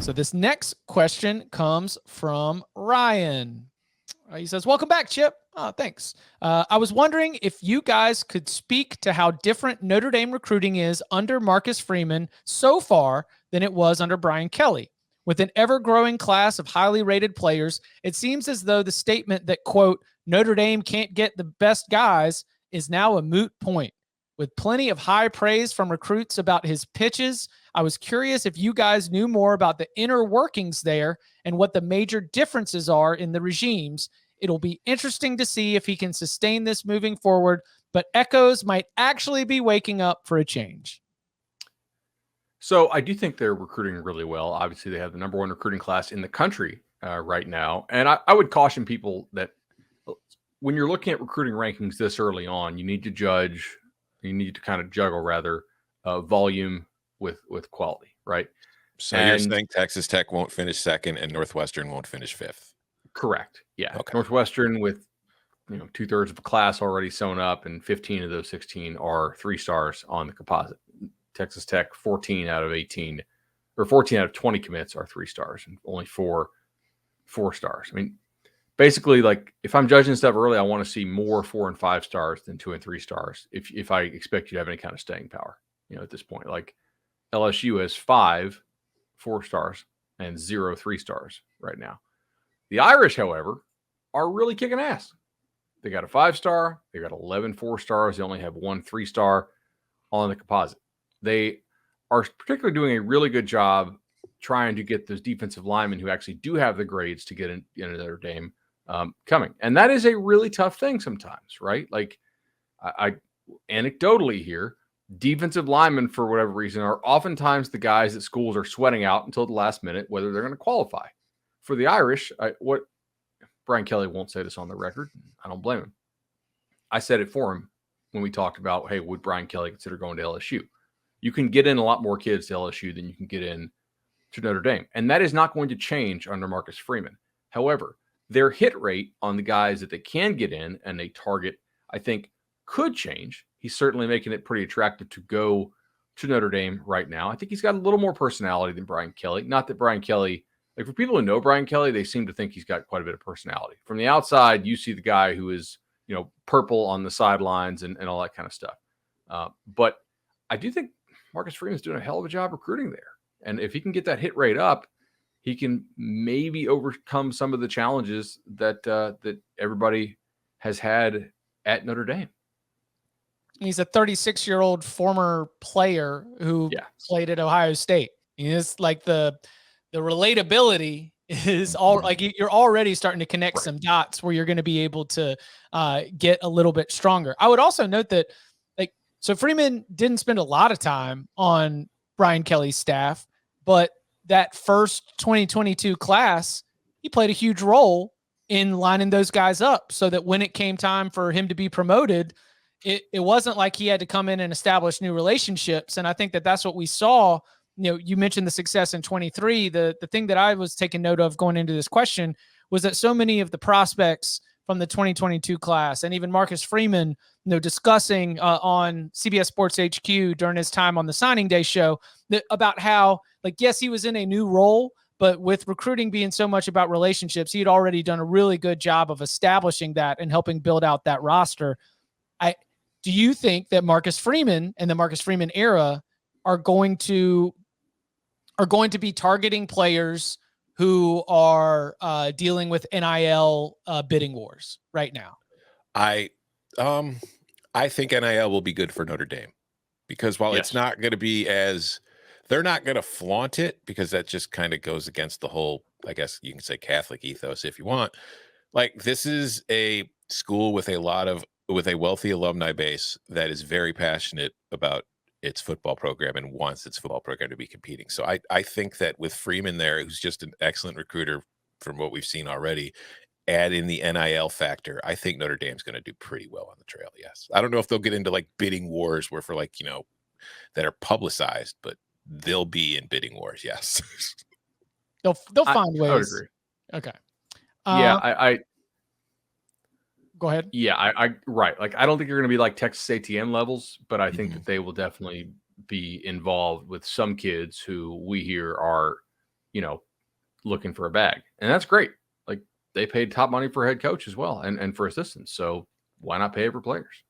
So this next question comes from Ryan. He says, welcome back, Chip. Oh, thanks. I was wondering if you guys could speak to how different Notre Dame recruiting is under Marcus Freeman so far than it was under Brian Kelly. With an ever-growing class of highly rated players, it seems as though the statement that, quote, Notre Dame can't get the best guys is now a moot point. With plenty of high praise from recruits about his pitches, I was curious if you guys knew more about the inner workings there and what the major differences are in the regimes. It'll be interesting to see if he can sustain this moving forward, but echoes might actually be waking up for a change. So I do think they're recruiting really well. Obviously, they have the number one recruiting class in the country right now. And I would caution people that when you're looking at recruiting rankings this early on, you need to kind of juggle rather volume with quality, right? So you're saying Texas Tech won't finish second and Northwestern won't finish fifth? Correct. Yeah. Okay. Northwestern with 2/3 of the class already sewn up, and 15 of those 16 are 3 stars on the composite. Texas Tech, 14 out of 18 or 14 out of 20 commits are 3 stars, and only 4 stars. I mean, basically, like if I'm judging stuff early, I want to see more 4 and 5 stars than 2 and 3 stars. If I expect you to have any kind of staying power, at this point, like LSU has 5 4 stars and 0 3 stars right now. The Irish, however, are really kicking ass. They got a 5-star. They got 11 4 stars. They only have 1 3-star on the composite. They are particularly doing a really good job trying to get those defensive linemen who actually do have the grades to get into Notre Dame coming. And that is a really tough thing sometimes, right? Like I anecdotally here, defensive linemen, for whatever reason, are oftentimes the guys that schools are sweating out until the last minute, whether they're going to qualify. For the Irish, what Brian Kelly won't say this on the record. I don't blame him. I said it for him when we talked about, hey, would Brian Kelly consider going to LSU? You can get in a lot more kids to LSU than you can get in to Notre Dame. And that is not going to change under Marcus Freeman. However, their hit rate on the guys that they can get in and they target, I think, could change. He's certainly making it pretty attractive to go to Notre Dame right now. I think he's got a little more personality than Brian Kelly. Not that Brian Kelly, like for people who know Brian Kelly, they seem to think he's got quite a bit of personality. From the outside, you see the guy who is, purple on the sidelines and all that kind of stuff. But I do think Marcus Freeman's doing a hell of a job recruiting there. And if he can get that hit rate up, he can maybe overcome some of the challenges that everybody has had at Notre Dame. He's a 36-year-old former player who played at Ohio State. It's like the relatability is all like you're already starting to connect some dots where you're going to be able to get a little bit stronger. I would also note that so Freeman didn't spend a lot of time on Brian Kelly's staff, but that first 2022 class, he played a huge role in lining those guys up so that when it came time for him to be promoted, it wasn't like he had to come in and establish new relationships. And I think that's what we saw. You mentioned the success in 23. The thing that I was taking note of going into this question was that so many of the prospects from the 2022 class and even Marcus Freeman, discussing on CBS Sports HQ during his time on the signing day show about how, yes, he was in a new role, but with recruiting being so much about relationships, he had already done a really good job of establishing that and helping build out that roster. Do you think that Marcus Freeman and the Marcus Freeman era are going to be targeting players who are dealing with NIL bidding wars right now? I think NIL will be good for Notre Dame because while it's not going to be they're not going to flaunt it because that just kind of goes against the whole, I guess you can say Catholic ethos if you want. Like this is a school with a wealthy alumni base that is very passionate about its football program and wants its football program to be competing. So I think that with Freeman there, who's just an excellent recruiter from what we've seen already, add in the NIL factor, I think Notre Dame's going to do pretty well on the trail. Yes. I don't know if they'll get into bidding wars where for that are publicized, but they'll be in bidding wars. Yes. They'll find ways. I would agree. Okay. I go ahead. Yeah, I right. I don't think you're going to be like Texas ATM levels, but I think that they will definitely be involved with some kids who we hear are looking for a bag. And that's great. Like, they paid top money for head coach as well and for assistants. So why not pay it for players?